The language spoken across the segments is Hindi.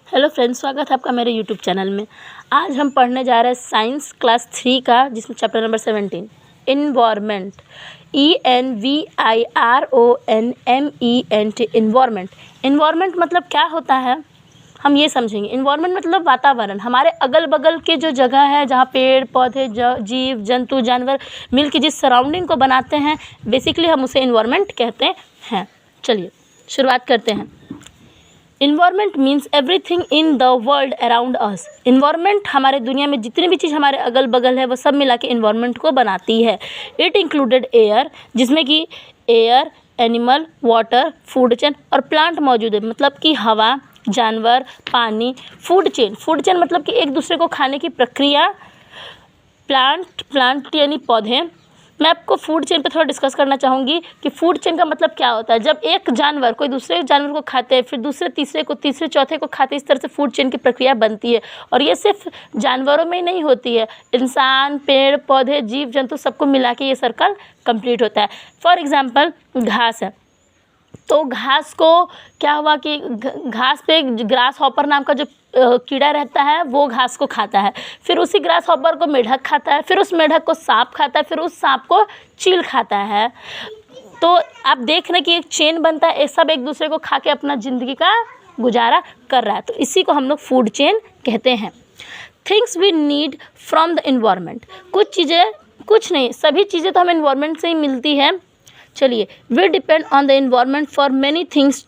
हेलो फ्रेंड्स, स्वागत है आपका मेरे यूट्यूब चैनल में। आज हम पढ़ने जा रहे हैं साइंस क्लास 3 का, जिसमें chapter number 17 environment. ENVIRONMENT environment. Environment मतलब क्या होता है हम ये समझेंगे। इन्वायरमेंट मतलब वातावरण, हमारे अगल बगल के जो जगह है जहाँ पेड़ पौधे जीव जंतु जानवर मिल के जिस सराउंडिंग को बनाते हैं, बेसिकली हम उसे इन्वायरमेंट कहते हैं। चलिए शुरुआत करते हैं। Environment means everything in the world around us. Environment हमारे दुनिया में जितनी भी चीज़ हमारे अगल बगल है वो सब मिला के इन्वायरमेंट को बनाती है। इट इंक्लूडेड एयर, जिसमें कि air, animal, water, food chain और प्लांट मौजूद है, मतलब कि हवा, जानवर, पानी। फूड चेन मतलब कि एक दूसरे को खाने की प्रक्रिया। प्लांट यानी पौधे। मैं आपको फूड चेन पे थोड़ा डिस्कस करना चाहूँगी कि फूड चेन का मतलब क्या होता है। जब एक जानवर कोई दूसरे जानवर को खाते हैं, फिर दूसरे तीसरे को, तीसरे चौथे को खाते, इस तरह से फूड चेन की प्रक्रिया बनती है। और ये सिर्फ जानवरों में ही नहीं होती है, इंसान, पेड़ पौधे, जीव जंतु सबको मिला के ये सर्कल कंप्लीट होता है। फॉर एग्जाम्पल घास है, तो घास को क्या हुआ कि घास पे ग्रास हॉपर नाम का जो कीड़ा रहता है वो घास को खाता है, फिर उसी ग्रास हॉपर को मेढक खाता है, फिर उस मेढक को सांप खाता है, फिर उस सांप को चील खाता है। तो आप देख रहे हैं कि एक चेन बनता है, ये सब एक दूसरे को खा के अपना ज़िंदगी का गुजारा कर रहा है। तो इसी को हम लोग फूड चेन कहते हैं। Things we need from the environment. कुछ चीज़ें, कुछ नहीं, सभी चीज़ें तो हमें इन्वायरमेंट से ही मिलती है। चलिए, we depend on the environment for many things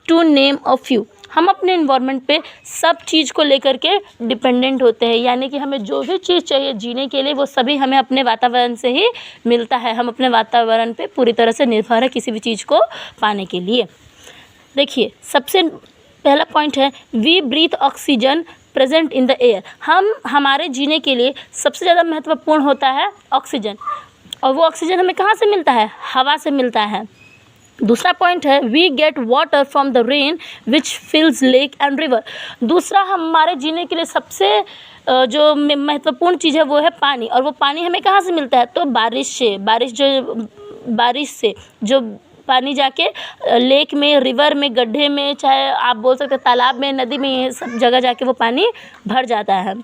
to name a few. हम अपने इन्वायरमेंट पे सब चीज़ को लेकर के डिपेंडेंट होते हैं, यानी कि हमें जो भी चीज़ चाहिए जीने के लिए वो सभी हमें अपने वातावरण से ही मिलता है। हम अपने वातावरण पे पूरी तरह से निर्भर है किसी भी चीज़ को पाने के लिए। देखिए, सबसे पहला पॉइंट है we breathe oxygen present in the air. हमारे जीने के लिए सबसे ज़्यादा महत्वपूर्ण होता है ऑक्सीजन, और वो ऑक्सीजन हमें कहाँ से मिलता है? हवा से मिलता है। दूसरा पॉइंट है we get water from the rain which fills lake and river. दूसरा, हमारे जीने के लिए सबसे जो महत्वपूर्ण चीज़ है वो है पानी, और वो पानी हमें कहाँ से मिलता है? तो बारिश से जो पानी जाके लेक में, रिवर में, गड्ढे में, चाहे आप बोल सकते हैं तालाब में, नदी में, ये सब जगह जाके वो पानी भर जाता है।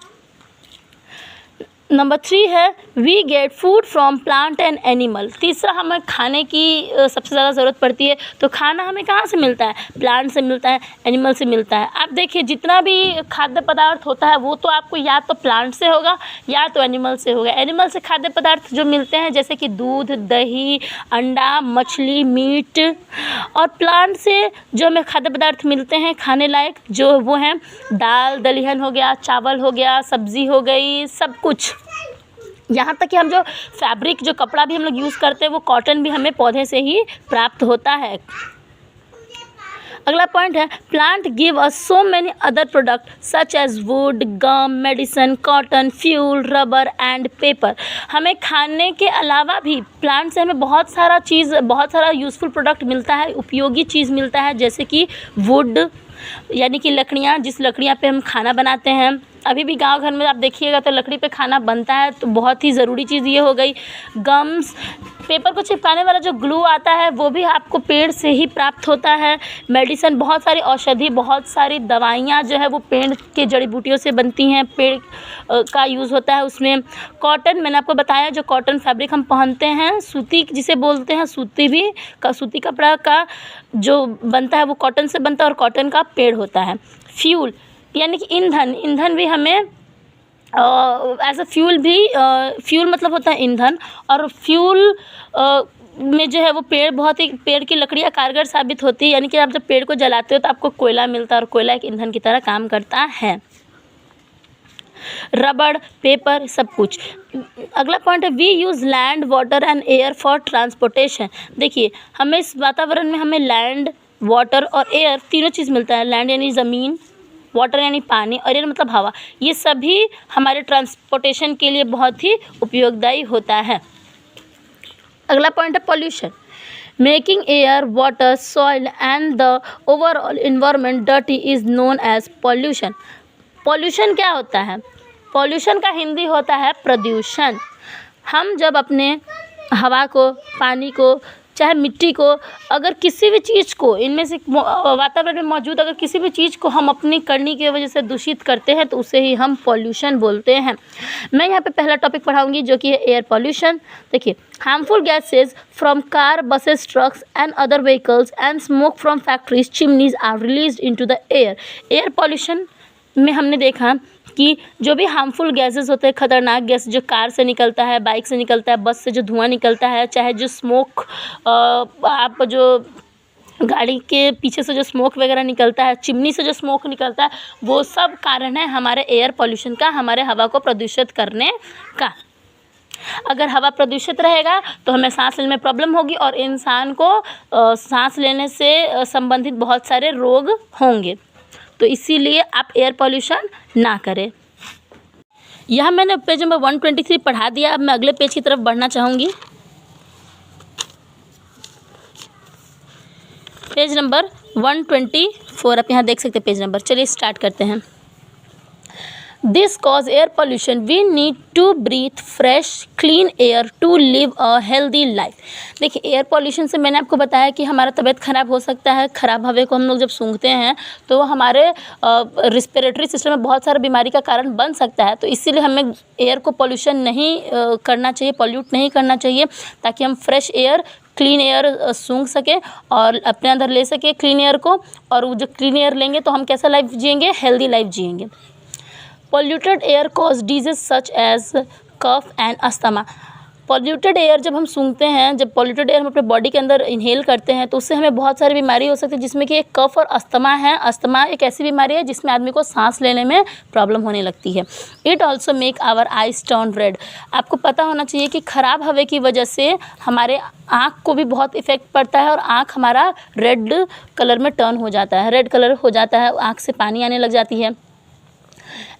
नंबर 3 है we get food from plant and animal. तीसरा, हमें खाने की सबसे ज़्यादा ज़रूरत पड़ती है, तो खाना हमें कहाँ से मिलता है? प्लांट से मिलता है, एनिमल से मिलता है। आप देखिए, जितना भी खाद्य पदार्थ होता है वो तो आपको या तो प्लांट से होगा या तो एनिमल से होगा। एनिमल से खाद्य पदार्थ जो मिलते हैं जैसे कि दूध, दही, अंडा, मछली, मीट, और प्लांट से जो हमें खाद्य पदार्थ मिलते हैं खाने लायक, जो वो हैं दाल दलहन हो गया, चावल हो गया, सब्ज़ी हो गई, सब कुछ। यहाँ तक कि हम जो फैब्रिक, जो कपड़ा भी हम लोग यूज़ करते हैं वो कॉटन भी हमें पौधे से ही प्राप्त होता है। अगला पॉइंट है plant give us so many other product such as wood, gum, medicine, cotton, fuel, rubber and paper. हमें खाने के अलावा भी प्लांट से हमें बहुत सारा यूज़फुल प्रोडक्ट मिलता है, उपयोगी चीज़ मिलता है, जैसे कि वुड यानी कि लकड़ियाँ, जिस लकड़ियाँ पे हम खाना बनाते हैं। अभी भी गांव घर में आप देखिएगा तो लकड़ी पे खाना बनता है, तो बहुत ही ज़रूरी चीज़ ये हो गई। गम्स, पेपर को चिपकाने वाला जो ग्लू आता है वो भी आपको पेड़ से ही प्राप्त होता है। मेडिसिन, बहुत सारी औषधि, बहुत सारी दवाइयाँ जो है वो पेड़ के जड़ी बूटियों से बनती हैं, पेड़ का यूज़ होता है उसमें। कॉटन, मैंने आपको बताया, जो कॉटन फैब्रिक हम पहनते हैं, सूती जिसे बोलते हैं, सूती कपड़ा का जो बनता है वो कॉटन से बनता है, और कॉटन का पेड़ होता है। फ्यूल यानी कि ईंधन भी हमें एज अ फ्यूल मतलब होता है ईंधन, और फ्यूल में जो है वो पेड़ की लकड़ियाँ कारगर साबित होती है, यानी कि आप जब पेड़ को जलाते हो तो आपको कोयला मिलता है, और कोयला एक ईंधन की तरह काम करता है। रबड़, पेपर, सब कुछ। अगला पॉइंट है we use land, water and air for transportation. देखिए, हमें इस वातावरण में हमें लैंड, वाटर और एयर तीनों चीज़ मिलता है। लैंड यानी ज़मीन, वाटर यानी पानी, और एयर मतलब हवा। ये सभी हमारे ट्रांसपोर्टेशन के लिए बहुत ही उपयोगदायी होता है। अगला पॉइंट है pollution. Making air, water, soil and the overall environment dirty is known as pollution. Pollution क्या होता है? पॉल्यूशन का हिंदी होता है प्रदूषण। हम जब अपने हवा को, पानी को चाहे मिट्टी को, अगर किसी भी चीज़ को इनमें से वातावरण में मौजूद अगर किसी भी चीज़ को हम अपनी करनी की वजह से दूषित करते हैं तो उसे ही हम पॉल्यूशन बोलते हैं। मैं यहाँ पे पहला टॉपिक पढ़ाऊँगी जो कि है एयर पॉल्यूशन। देखिए, harmful gases from car, buses, trucks and other vehicles and smoke from factories, chimneys are released into the air. Air pollution में हमने देखा कि जो भी हार्मफुल गैसेस होते हैं, खतरनाक गैस जो कार से निकलता है, बाइक से निकलता है, बस से जो धुआं निकलता है, चाहे जो स्मोक आप जो गाड़ी के पीछे से जो स्मोक वगैरह निकलता है, चिमनी से जो स्मोक निकलता है, वो सब कारण है हमारे एयर पॉल्यूशन का, हमारे हवा को प्रदूषित करने का। अगर हवा प्रदूषित रहेगा तो हमें सांस लेने में प्रॉब्लम होगी और इंसान को सांस लेने से संबंधित बहुत सारे रोग होंगे। तो इसीलिए आप एयर पॉल्यूशन ना करें। यहाँ मैंने पेज नंबर 123 पढ़ा दिया। अब मैं अगले पेज की तरफ बढ़ना चाहूँगी। पेज नंबर 124 आप यहाँ देख सकते हैं पेज नंबर। चलिए स्टार्ट करते हैं। This cause air pollution. We need to breathe fresh, clean air to live a healthy life. देखिए, एयर पॉल्यूशन से मैंने आपको बताया कि हमारा तबीयत ख़राब हो सकता है। ख़राब हवा को हम लोग जब सूंघते हैं तो वो हमारे रिस्पिरेटरी सिस्टम में बहुत सारी बीमारी का कारण बन सकता है। तो इसीलिए हमें एयर को पॉल्यूशन नहीं करना चाहिए, पॉल्यूट नहीं करना चाहिए, ताकि हम फ्रेश एयर, क्लीन एयर सूंघ सकें और अपने अंदर ले सकें क्लीन एयर को। और वो जो क्लीन एयर लेंगे तो हम कैसा लाइफ जिएंगे? हेल्दी लाइफ जिएंगे। Polluted air cause disease such as cough and asthma. Polluted air जब हम सूंघते हैं, जब पॉल्यूटेड एयर हम अपने बॉडी के अंदर इनहेल करते हैं तो उससे हमें बहुत सारी बीमारी हो सकती है, जिसमें कि एक कफ और अस्थमा है। अस्थमा एक ऐसी बीमारी है जिसमें आदमी को सांस लेने में प्रॉब्लम होने लगती है। It also make our eyes turn red. आपको पता होना चाहिए कि ख़राब हवा की वजह से हमारे आँख को भी बहुत इफ़ेक्ट पड़ता है और आँख हमारा रेड कलर में टर्न हो जाता है, रेड कलर हो जाता है, आँख से पानी आने लग जाती है।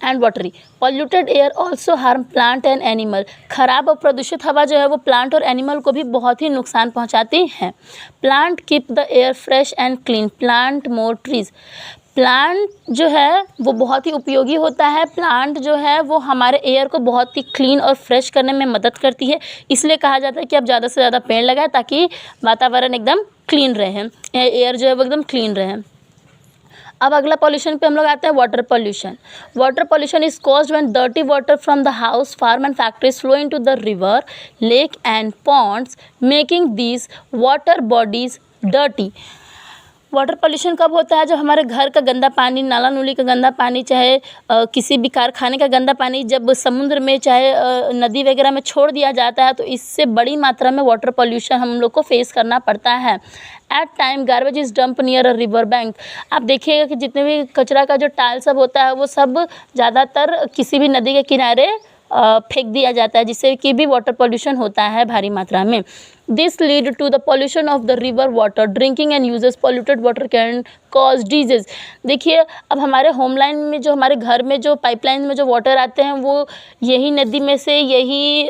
And watery. Polluted air also harm plant and animal. खराब और प्रदूषित हवा जो है वो प्लांट और एनिमल को भी बहुत ही नुकसान पहुंचाती है। Plant keep the air fresh and clean. Plant more trees. Plant जो है वो बहुत ही उपयोगी होता है। प्लांट जो है वो हमारे एयर को बहुत ही क्लीन और फ्रेश करने में मदद करती है। इसलिए कहा जाता है कि आप ज़्यादा से ज़्यादा पेड़ लगाएं ताकि वातावरण एकदम क्लीन रहे, एयर जो है वो एकदम क्लीन रहे। अब अगला पॉल्यूशन पे हम लोग आते हैं, water pollution. Water pollution is caused when dirty water from the house, farm and factories flow into the river, lake and ponds, making these water bodies dirty. Water pollution कब होता है? जब हमारे घर का गंदा पानी, नाला नूली का गंदा पानी, चाहे किसी भी कारखाने का गंदा पानी जब समुद्र में चाहे नदी वगैरह में छोड़ दिया जाता है तो इससे बड़ी मात्रा में वाटर पॉल्यूशन हम लोग को फेस करना पड़ता है। At time garbage is dump near a river bank. आप देखिएगा कि जितने भी कचरा का जो टाल सब होता है वो सब ज़्यादातर किसी भी नदी के किनारे फेंक दिया जाता है, जिससे कि भी वाटर पॉल्यूशन होता है भारी मात्रा में। This lead to the pollution of the river water. Drinking and uses polluted water can cause disease. देखिए, अब हमारे होमलाइन में जो हमारे घर में जो पाइपलाइन में जो वाटर आते हैं वो यही नदी में से, यही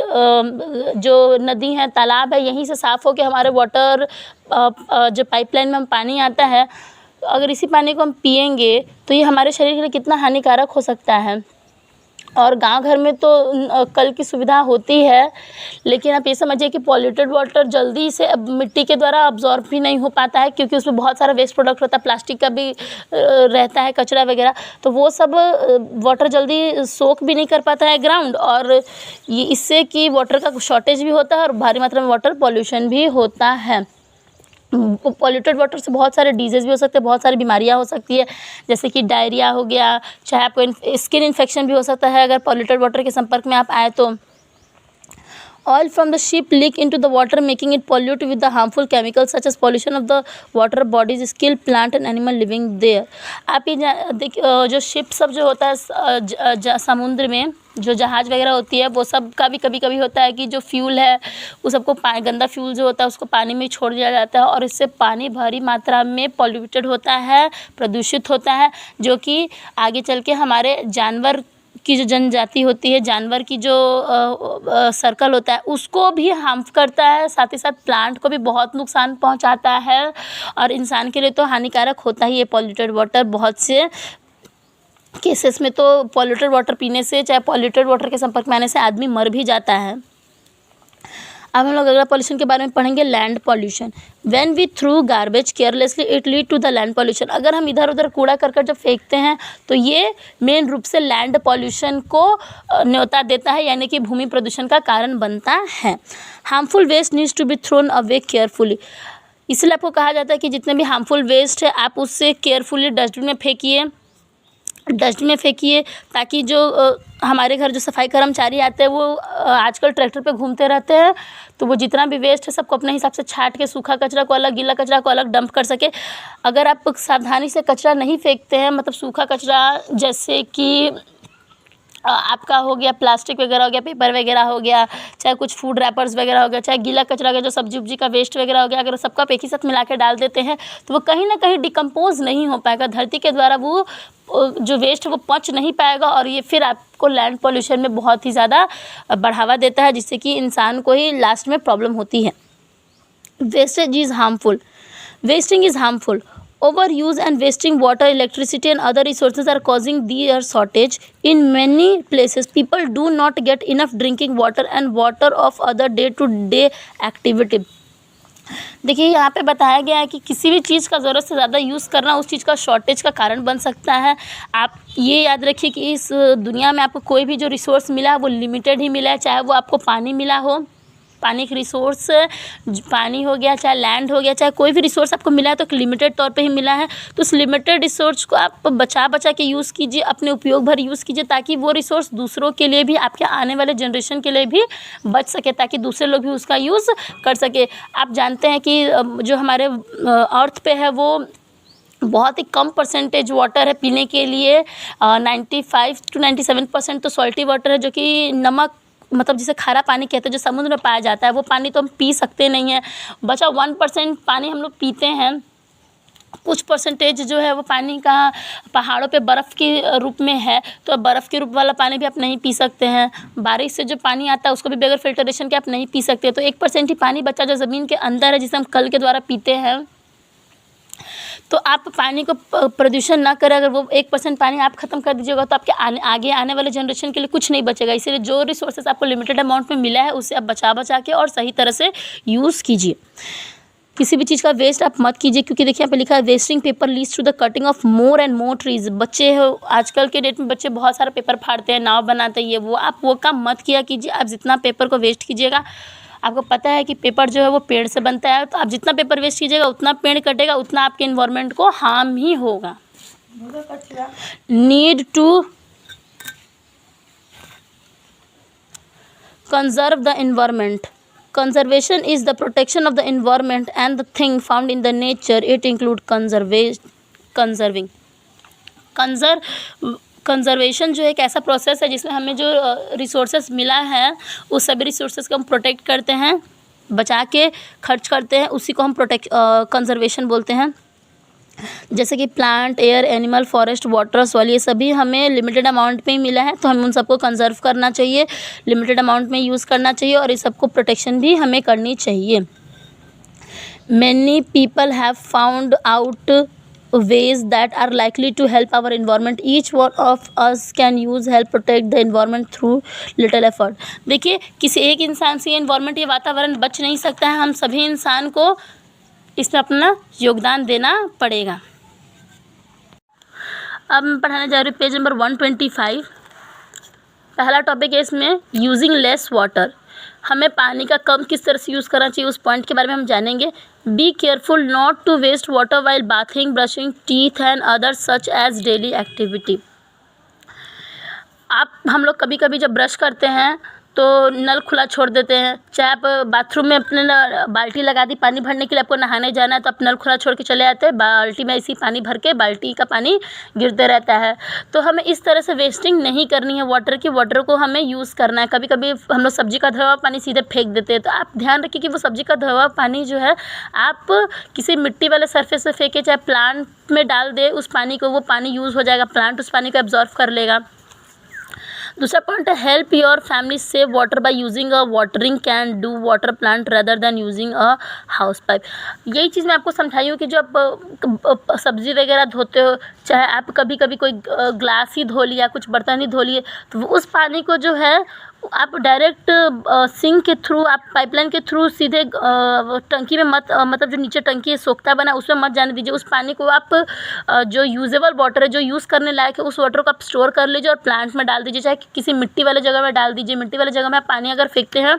जो नदी है, तालाब है, यहीं से साफ़ होकर हमारे वाटर जो पाइपलाइन में हम पानी आता है, अगर इसी पानी को हम पिएंगे तो ये हमारे शरीर के लिए कितना हानिकारक हो सकता है। और गांव घर में तो कल की सुविधा होती है, लेकिन आप ये समझिए कि पॉल्यूटेड वाटर जल्दी से अब मिट्टी के द्वारा अब्जॉर्ब भी नहीं हो पाता है, क्योंकि उसमें बहुत सारा वेस्ट प्रोडक्ट होता है, प्लास्टिक का भी रहता है, कचरा वगैरह, तो वो सब वाटर जल्दी सोख भी नहीं कर पाता है ग्राउंड, और ये इससे कि वाटर का शॉर्टेज भी होता है और भारी मात्रा में वाटर पॉल्यूशन भी होता है। पॉल्यूटेड वाटर से बहुत सारे डिजीज़ भी हो सकते हैं, बहुत सारी बीमारियां हो सकती है, जैसे कि डायरिया हो गया, चाहे आपको स्किन इन्फेक्शन भी हो सकता है अगर पॉल्यूटेड वाटर के संपर्क में आप आए तो। Oil from the ship leak into the water, making it pollute with the harmful chemicals such as pollution of the water bodies, kill plant and animal living there. आप ये जो शिप सब जो होता है समुद्र में, जो जहाज़ वगैरह होती है, वो सब का भी कभी कभी होता है कि जो फ्यूल है वो सबको गंदा फ्यूल जो होता है उसको पानी में छोड़ दिया जाता है, और इससे पानी भारी मात्रा में पॉल्यूटेड होता है, प्रदूषित होता है, जो कि आगे चल के हमारे जानवर की जो जनजाति होती है, जानवर की जो सर्कल होता है उसको भी हार्म करता है, साथ ही साथ प्लांट को भी बहुत नुकसान पहुंचाता है, और इंसान के लिए तो हानिकारक होता ही है पॉल्यूटेड वाटर। बहुत से केसेस में तो पॉल्यूटेड वाटर पीने से, चाहे पॉल्यूटेड वाटर के संपर्क में आने से आदमी मर भी जाता है। अब हम लोग अगला पॉल्यूशन के बारे में पढ़ेंगे, land pollution. When we through garbage carelessly it lead to the land pollution. अगर हम इधर उधर कूड़ा करकट जब फेंकते हैं तो ये मेन रूप से लैंड पॉल्यूशन को न्योता देता है, यानी कि भूमि प्रदूषण का कारण बनता है। Harmful waste needs to be thrown away carefully. इसलिए आपको कहा जाता है कि जितने भी हार्मफुल वेस्ट है आप उससे केयरफुली डस्टबिन में फेंकिए, ताकि जो हमारे घर जो सफाई कर्मचारी आते हैं वो आजकल ट्रैक्टर पे घूमते रहते हैं, तो वो जितना भी वेस्ट है सबको अपने हिसाब से छांट के सूखा कचरा को अलग, गीला कचरा को अलग डंप कर सके। अगर आप सावधानी से कचरा नहीं फेंकते हैं, मतलब सूखा कचरा जैसे कि आपका हो गया प्लास्टिक वगैरह हो गया, पेपर वगैरह हो गया, चाहे कुछ फूड रैपर्स वगैरह हो गया, चाहे गीला कचरा हो गया जो सब्जी उब्जी का वेस्ट वगैरह हो गया, अगर सबका एक ही साथ मिला के डाल देते हैं तो वो कहीं ना कहीं डिकम्पोज नहीं हो पाएगा धरती के द्वारा, वो जो वेस्ट है वो पच नहीं पाएगा, और ये फिर आपको लैंड पॉल्यूशन में बहुत ही ज़्यादा बढ़ावा देता है, जिससे कि इंसान को ही लास्ट में प्रॉब्लम होती है। Wastage is harmful. Wasting is harmful. Overuse and wasting water, electricity and other resources are causing their shortage. In many places, people do not get enough drinking water and water of other day-to-day activity. देखिए यहाँ पे बताया गया है कि किसी भी चीज़ का ज़रूरत से ज़्यादा यूज़ करना उस चीज़ का शॉर्टेज का कारण बन सकता है। आप ये याद रखिए कि इस दुनिया में आपको कोई भी जो रिसोर्स मिला है वो लिमिटेड ही मिला है, चाहे वो आपको पानी मिला हो, पानी की रिसोर्स पानी हो गया, चाहे लैंड हो गया, चाहे कोई भी रिसोर्स आपको मिला है तो एक लिमिटेड तौर पे ही मिला है। तो उस लिमिटेड रिसोर्स को आप बचा के यूज़ कीजिए, अपने उपयोग भर यूज़ कीजिए, ताकि वो रिसोर्स दूसरों के लिए भी, आपके आने वाले जनरेशन के लिए भी बच सके, ताकि दूसरे लोग भी उसका यूज़ कर सके। आप जानते हैं कि जो हमारे अर्थ पे है वो बहुत ही कम परसेंटेज वाटर है पीने के लिए, 95 to 97% तो सॉल्टी वाटर है, जो कि नमक मतलब जिसे खारा पानी कहते हैं, जो समुद्र में पाया जाता है, वो पानी तो हम पी सकते नहीं हैं। बचा 1% पानी हम लोग पीते हैं। कुछ परसेंटेज जो है वो पानी का पहाड़ों पे बर्फ़ के रूप में है, तो बर्फ़ के रूप वाला पानी भी आप नहीं पी सकते हैं। बारिश से जो पानी आता है उसको भी बगैर फिल्टरेशन के आप नहीं पी सकते। तो 1% ही पानी बचा जो ज़मीन के अंदर है, जिसे हम कल के द्वारा पीते हैं। तो आप पानी को प्रदूषण ना करें। अगर वो 1% पानी आप ख़त्म कर दीजिएगा तो आपके आगे आने वाले जनरेशन के लिए कुछ नहीं बचेगा। इसीलिए जो रिसोर्सेज आपको लिमिटेड अमाउंट में मिला है उसे आप बचा के और सही तरह से यूज़ कीजिए। किसी भी चीज़ का वेस्ट आप मत कीजिए, क्योंकि देखिए यहाँ पे लिखा है wasting paper leads to the cutting of more and more trees. बच्चे हो आजकल के डेट में बच्चे बहुत सारा पेपर फाड़ते हैं, नाव बनाते हैं, ये वो, आप वो काम मत किया कीजिए। आप जितना पेपर को वेस्ट कीजिएगा, आपको पता है कि पेपर जो है वो पेड़ से बनता है, तो आप जितना पेपर वेस्ट कीजिएगा उतना पेड़ कटेगा, उतना आपके इन्वायरमेंट को हार्म ही होगा। Need to conserve the environment. Conservation is the protection of the environment and the thing found in the nature. It include conserving. Conservation जो एक ऐसा प्रोसेस है जिसमें हमें जो रिसोर्सेस मिला है उस सभी रिसोर्सेस को हम प्रोटेक्ट करते हैं, बचा के खर्च करते हैं, उसी को हम कंजर्वेशन बोलते हैं। जैसे कि plant, air, animal, forest, water, soil, ये सभी हमें लिमिटेड अमाउंट में ही मिला है, तो हमें उन सबको कंजर्व करना चाहिए, लिमिटेड अमाउंट में यूज़ करना चाहिए, और इस सबको प्रोटेक्शन भी हमें करनी चाहिए। Many people have found out ways that are likely to help our environment. Each one of us can use help protect the environment through little effort. देखिए किसी एक इंसान से ये environment, ये वातावरण बच नहीं सकता है, हम सभी इंसान को इसमें अपना योगदान देना पड़ेगा। अब मैं पढ़ाने जा रही हूँ पेज नंबर 125। पहला टॉपिक है इसमें यूजिंग लेस वाटर। हमें पानी का कम किस तरह से यूज़ करना चाहिए उस पॉइंट के बारे में हम जानेंगे। Be careful not to waste water while bathing, brushing teeth and other such as daily activity. हम लोग कभी कभी जब ब्रश करते हैं तो नल खुला छोड़ देते हैं, चाहे आप बाथरूम में अपने बाल्टी लगा दी पानी भरने के लिए, आपको नहाने जाना है तो आप नल खुला छोड़ के चले आते हैं, बाल्टी में ऐसी पानी भर के बाल्टी का पानी गिरते रहता है। तो हमें इस तरह से वेस्टिंग नहीं करनी है वाटर की, वाटर को हमें यूज़ करना है। कभी कभी हम लोग सब्जी का धोया हुआ पानी सीधे फेंक देते हैं, तो आप ध्यान रखिए कि वो सब्जी का धोया हुआ पानी जो है आप किसी मिट्टी वाले सरफेस से फेंके, चाहे प्लांट में डाल दे उस पानी को, वो पानी यूज़ हो जाएगा, प्लांट उस पानी को एब्जॉर्व कर लेगा। दूसरा पॉइंट है help your family save water by using a watering can do water plant rather than using a house pipe. यही चीज़ मैं आपको समझाई हूँ कि जो आप सब्ज़ी वगैरह धोते हो, चाहे आप कभी कभी कोई ग्लास ही धो लिया, कुछ बर्तन ही धो लिए, तो उस पानी को जो है आप डायरेक्ट सिंक के थ्रू, आप पाइपलाइन के थ्रू सीधे टंकी में मत मतलब जो नीचे टंकी है सोख्ता बना उसमें मत जाने दीजिए। उस पानी को आप जो यूजेबल वाटर है, जो यूज़ करने लायक है, उस वाटर को आप स्टोर कर लीजिए और प्लांट में डाल दीजिए, चाहे किसी मिट्टी वाले जगह में डाल दीजिए। मिट्टी वाले जगह में आप पानी अगर फेंकते हैं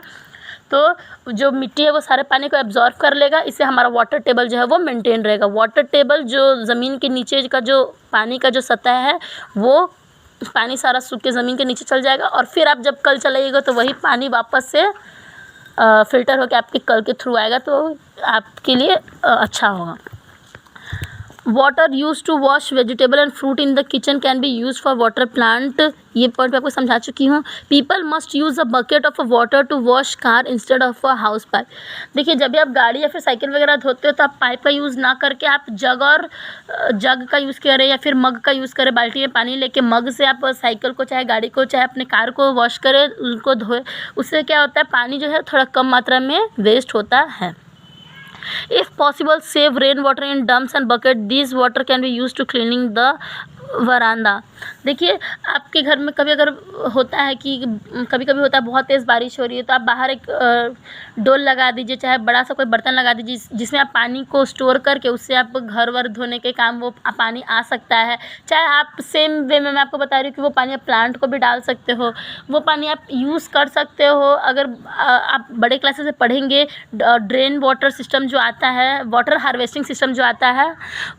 तो जो मिट्टी है वो सारे पानी को एब्जॉर्ब कर लेगा। इससे हमारा वाटर टेबल जो है वो मेंटेन रहेगा। वाटर टेबल जो ज़मीन के नीचे का जो पानी का जो सतह है वो पानी सारा सूख के ज़मीन के नीचे चल जाएगा और फिर आप जब कल चलाइएगा तो वही पानी वापस से फ़िल्टर होकर आपके कल के थ्रू आएगा, तो आपके लिए अच्छा होगा। Water use to wash vegetable and fruit in the kitchen can be use for water plant. ये पॉइंट मैं आपको समझा चुकी हूँ। People must use a bucket of water to wash car instead of a house pipe. देखिए, जब भी आप गाड़ी या फिर साइकिल वगैरह धोते हो तो आप पाइप का यूज़ ना करके आप जग का यूज़ करें या फिर मग का यूज़ करें। बाल्टी में पानी लेके मग से आप साइकिल को, चाहे गाड़ी को, चाहे अपने कार को वॉश करें, उनको धोए। उससे क्या होता है, पानी जो है थोड़ा कम मात्रा में वेस्ट होता है। If possible, save rainwater in dumps and bucket. These water can be used to cleaning the वरांदा। देखिए, आपके घर में कभी अगर होता है कि कभी कभी होता है बहुत तेज़ बारिश हो रही है, तो आप बाहर एक डोल लगा दीजिए, चाहे बड़ा सा कोई बर्तन लगा दीजिए जिसमें आप पानी को स्टोर करके उससे आप घर वर धोने के काम वो पानी आ सकता है। चाहे आप सेम वे में मैं आपको बता रही हूँ कि वो पानी आप प्लांट को भी डाल सकते हो, वो पानी आप यूज़ कर सकते हो। अगर आप बड़े क्लासेस में पढ़ेंगे, ड्रेन वाटर सिस्टम जो आता है, वाटर हार्वेस्टिंग सिस्टम जो आता है,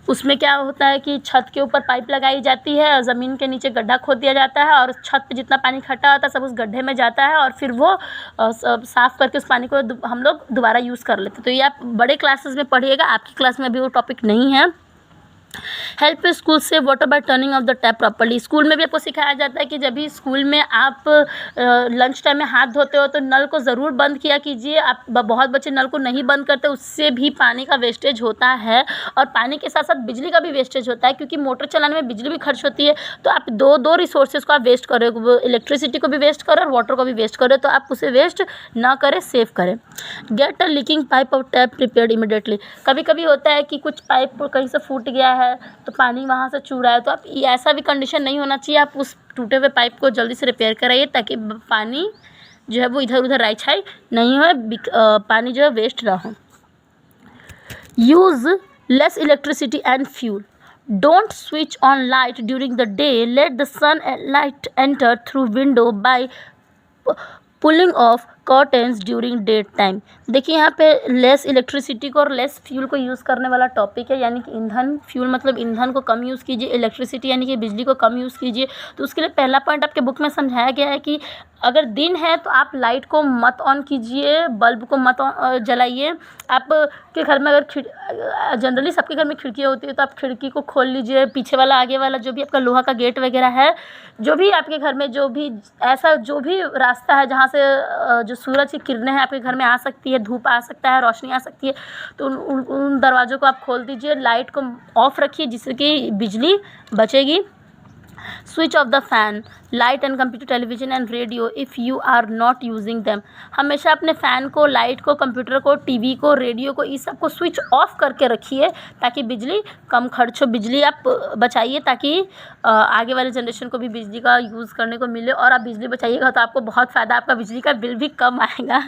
उसमें क्या होता है कि छत के ऊपर पाइप लगाई जाती है और ज़मीन के नीचे गड्ढा खोद दिया जाता है और छत पे जितना पानी इकट्ठा होता है सब उस गड्ढे में जाता है और फिर वो सब साफ़ करके उस पानी को हम लोग दोबारा यूज़ कर लेते हैं। तो ये आप बड़े क्लासेस में पढ़िएगा, आपकी क्लास में अभी वो टॉपिक नहीं है। हेल्प स्कूल से water bye turning of the tap properly. School में भी आपको सिखाया जाता है कि जब भी स्कूल में आप लंच टाइम में हाथ धोते हो तो नल को ज़रूर बंद किया कीजिए। आप बहुत बच्चे नल को नहीं बंद करते, उससे भी पानी का वेस्टेज होता है और पानी के साथ साथ बिजली का भी वेस्टेज होता है, क्योंकि मोटर चलाने में बिजली भी खर्च होती है। तो आप दो रिसोर्सेज को आप वेस्ट कर रहे हो, इलेक्ट्रिसिटी को भी वेस्ट कर रहे हो और वाटर को भी वेस्ट कर रहे हो, तो आप उसे वेस्ट ना करें, सेव करें। गेट अ लीकिंग पाइप और टैप रिपेयर्ड इमीडिएटली। कभी कभी होता है कि कुछ पाइप कहीं से फूट गया है तो पानी वहाँ से चू रहा है, तो आप ऐसा भी कंडीशन नहीं होना चाहिए। आप उस टूटे हुए पाइप को जल्दी से रिपेयर कराइए ताकि पानी जो है वो इधर उधर राई छाई नहीं हो, पानी जो है वेस्ट ना हो। Use less electricity and fuel. Don't switch on light during the day, let the sun light enter through window by pulling off curtains during day time. देखिए, यहाँ पे लेस इलेक्ट्रिसिटी को और लेस फ्यूल को यूज़ करने वाला टॉपिक है, यानी कि ईंधन, फ्यूल मतलब ईंधन को कम यूज़ कीजिए, इलेक्ट्रिसिटी यानी कि बिजली को कम यूज़ कीजिए। तो उसके लिए पहला पॉइंट आपके बुक में समझाया गया है कि अगर दिन है तो आप लाइट को मत ऑन कीजिए, बल्ब को मत जलाइए। आपके घर में अगर जनरली सबके घर में खिड़कियाँ होती है तो आप खिड़की को खोल लीजिए, पीछे वाला आगे वाला जो भी आपका लोहा का गेट वगैरह है, जो भी आपके घर में जो भी ऐसा जो भी रास्ता है जहाँ से जो सूरज की किरणें हैं आपके घर में आ सकती है, धूप आ सकता है, रोशनी आ सकती है, तो उन दरवाज़ों को आप खोल दीजिए। लाइट को ऑफ़ रखिए जिससे कि बिजली बचेगी। Switch off the fan, light and computer, television and radio if you are not using them. हमेशा अपने फ़ैन को, लाइट को, कंप्यूटर को, टीवी को, रेडियो को, इस सब को स्विच ऑफ करके रखिए ताकि बिजली कम खर्च हो। बिजली आप बचाइए ताकि आगे वाले जनरेशन को भी बिजली का यूज़ करने को मिले, और आप बिजली बचाइएगा तो आपको बहुत फ़ायदा, आपका बिजली का बिल भी कम आएगा।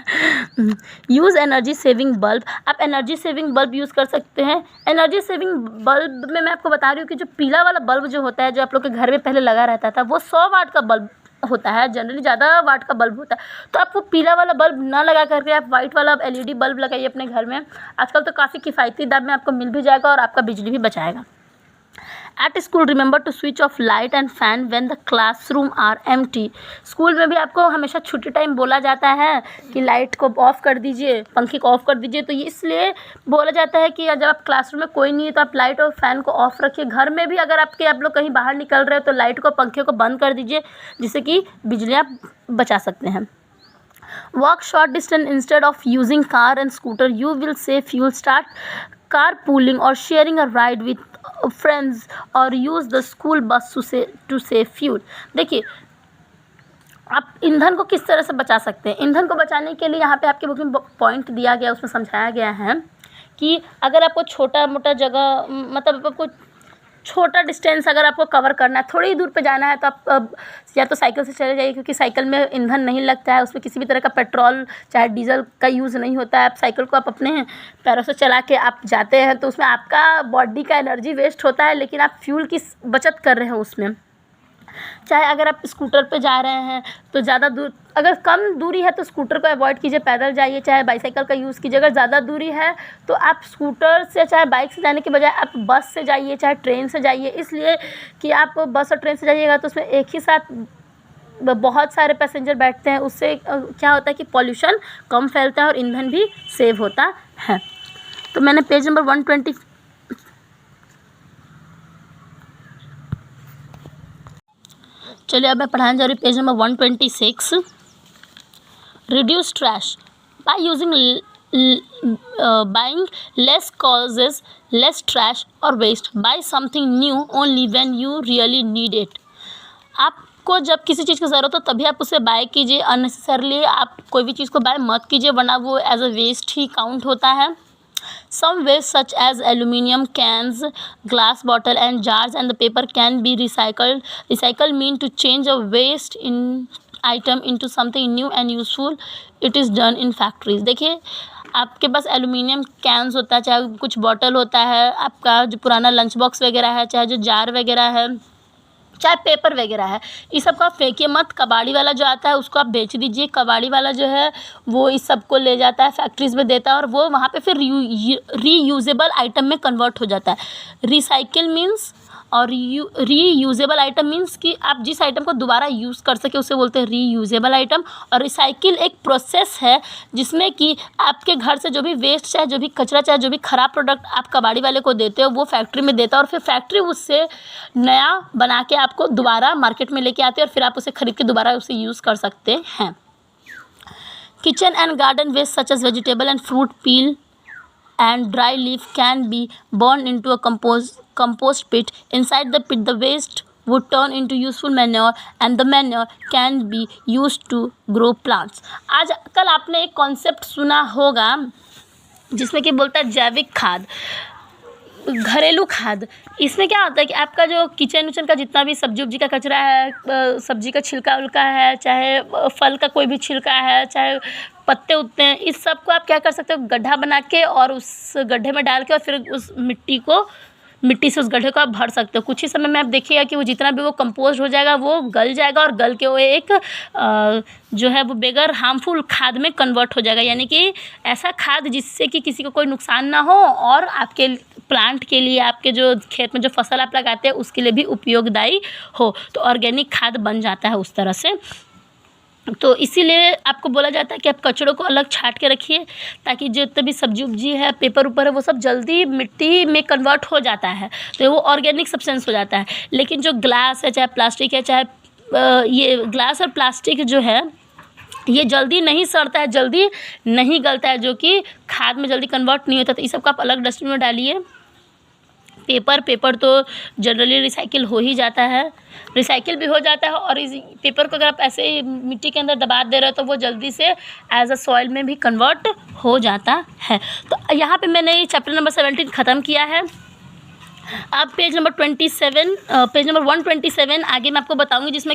Use energy saving bulb. आप एनर्जी सेविंग बल्ब यूज़ कर सकते हैं। एनर्जी सेविंग बल्ब में मैं आपको बता रही हूँ कि जो पीला वाला बल्ब जो होता है, जो आप लोग के घर में पहले लगा रहता था, वो 100 वाट का बल्ब होता है, जनरली ज़्यादा वाट का बल्ब होता है। तो आप वो पीला वाला बल्ब ना लगा करके आप वाइट वाला एलईडी बल्ब लगाइए अपने घर में। आजकल तो काफ़ी किफ़ायती दाम में आपको मिल भी जाएगा और आपका बिजली भी बचाएगा। At school remember to switch off light and fan when the classroom are empty. School में भी आपको हमेशा छुट्टी टाइम बोला जाता है कि लाइट को ऑफ़ कर दीजिए, पंखे को ऑफ़ कर दीजिए। तो ये इसलिए बोला जाता है कि जब आप क्लासरूम में कोई नहीं है तो आप लाइट और फैन को ऑफ़ रखिए। घर में भी अगर आप लोग कहीं बाहर निकल रहे हो तो लाइट को, पंखे को बंद कर दीजिए जिससे कि बिजली आप बचा सकते हैं। Walk short distance instead of using car and scooter. You will save fuel. Start carpooling or sharing a ride with friends or use the school bus to save fuel. देखिए, आप ईंधन को किस तरह से बचा सकते हैं। ईंधन को बचाने के लिए यहाँ पे आपके बुक में पॉइंट दिया गया, उसमें समझाया गया है कि अगर आपको छोटा मोटा जगह, मतलब आपको छोटा डिस्टेंस अगर आपको कवर करना है, थोड़ी ही दूर पे जाना है, तो आप या तो साइकिल से चले जाइए, क्योंकि साइकिल में ईंधन नहीं लगता है, उसमें किसी भी तरह का पेट्रोल चाहे डीजल का यूज़ नहीं होता है। आप साइकिल को आप अपने पैरों से चला के आप जाते हैं, तो उसमें आपका बॉडी का एनर्जी वेस्ट होता है, लेकिन आप फ्यूल की बचत कर रहे हैं उसमें। चाहे अगर आप स्कूटर पे जा रहे हैं तो ज़्यादा दूर, अगर कम दूरी है तो स्कूटर को अवॉइड कीजिए, पैदल जाइए, चाहे बाईसाइकिल का यूज़ कीजिए। अगर ज़्यादा दूरी है तो आप स्कूटर से चाहे बाइक से जाने के बजाय आप बस से जाइए, चाहे ट्रेन से जाइए। इसलिए कि आप बस और ट्रेन से जाइएगा तो उसमें एक ही साथ बहुत सारे पैसेंजर बैठते हैं, उससे क्या होता है कि पॉल्यूशन कम फैलता है और ईंधन भी सेव होता है। तो मैंने पेज नंबर 120 चलिए अब मैं पढ़ाने जा रही हूँ page number 126। Reduce trash by using buying less causes less trash और waste, buy something new only when you really need it. आपको जब किसी चीज़ की ज़रूरत हो तभी आप उसे बाय कीजिए, अननेसेसरली आप कोई भी चीज़ को बाय मत कीजिए, वरना वो एज अ वेस्ट ही काउंट होता है। Some waste such as aluminum cans, glass bottle and jars and the paper can be recycled. Recycle mean to change a waste in item into something new and useful. It is done in factories. देखिए आपके पास एलुमिनियम कैंस होता है, चाहे कुछ बॉटल होता है, आपका जो पुराना लंच बॉक्स वगैरह है, चाहे जो जार वगैरह है, चाहे पेपर वगैरह है, इस सब को आप फेंकिए मत। कबाड़ी वाला जो आता है उसको आप बेच दीजिए। कबाड़ी वाला जो है वो इस सब को ले जाता है, फैक्ट्रीज़ में देता है और वो वहाँ पे फिर रीयूजेबल आइटम में कन्वर्ट हो जाता है। रिसाइकिल मीन्स और रीयूजेबल आइटम मीन्स कि आप जिस आइटम को दोबारा यूज़ कर सके उसे बोलते हैं रीयूजेबल आइटम। और रिसाइकिल एक प्रोसेस है जिसमें कि आपके घर से जो भी वेस्ट, चाहे जो भी कचरा, चाहे जो भी ख़राब प्रोडक्ट आप कबाड़ी वाले को देते हो, वो फैक्ट्री में देता है और फिर फैक्ट्री उससे नया बना के आपको दोबारा मार्केट में लेके आते हैं और फिर आप उसे ख़रीद के दोबारा उसे यूज़ कर सकते हैं। Kitchen and garden waste such as vegetable and fruit peel and dry leaf can be burned into a compost pit. Inside the pit, the waste would turn into useful manure and the manure can be used to grow plants. आजकल आपने एक कॉन्सेप्ट सुना होगा जिसमें कि बोलता है जैविक खाद, घरेलू खाद। इसमें क्या होता है कि आपका जो किचन उचन का जितना भी सब्जी उब्जी का कचरा है, सब्जी का छिलका उलका है, चाहे फल का कोई भी छिलका है, चाहे पत्ते उत्ते हैं, इस सब को आप क्या कर सकते हो, गड्ढा बना के और उस गड्ढे में डाल के और फिर उस मिट्टी से उस गड्ढे को आप भर सकते हो। कुछ ही समय में आप देखिएगा कि वो जितना भी वो कंपोस्ट हो जाएगा, वो गल जाएगा और गल के वो एक जो है वो बगैर हार्मफुल खाद में कन्वर्ट हो जाएगा। यानी कि ऐसा खाद जिससे कि किसी को कोई नुकसान ना हो और आपके प्लांट के लिए, आपके जो खेत में जो फसल आप लगाते हैं उसके लिए भी उपयोगदायी हो। तो ऑर्गेनिक खाद बन जाता है उस तरह से। तो इसीलिए आपको बोला जाता है कि आप कचड़ों को अलग छांट के रखिए, ताकि जितने भी सब्जी उब्जी है, पेपर ऊपर है, वो सब जल्दी मिट्टी में कन्वर्ट हो जाता है, तो वो ऑर्गेनिक सब्सटेंस हो जाता है। लेकिन जो ग्लास है, चाहे प्लास्टिक है, चाहे ये ग्लास और प्लास्टिक जो है ये जल्दी नहीं सड़ता है, जल्दी नहीं गलता है, जो कि खाद में जल्दी कन्वर्ट नहीं होता। तो इस सब को आप अलग डस्टबिन में डालिए। पेपर तो जनरली रिसाइकिल हो ही जाता है, रिसाइकिल भी हो जाता है। और इस पेपर को अगर आप ऐसे ही मिट्टी के अंदर दबा दे रहे हो तो वो जल्दी से एज अ सॉइल में भी कन्वर्ट हो जाता है। तो यहाँ पे मैंने ये चैप्टर नंबर 17 ख़त्म किया है। अब पेज नंबर 127 आगे मैं आपको बताऊँगी जिसमें कि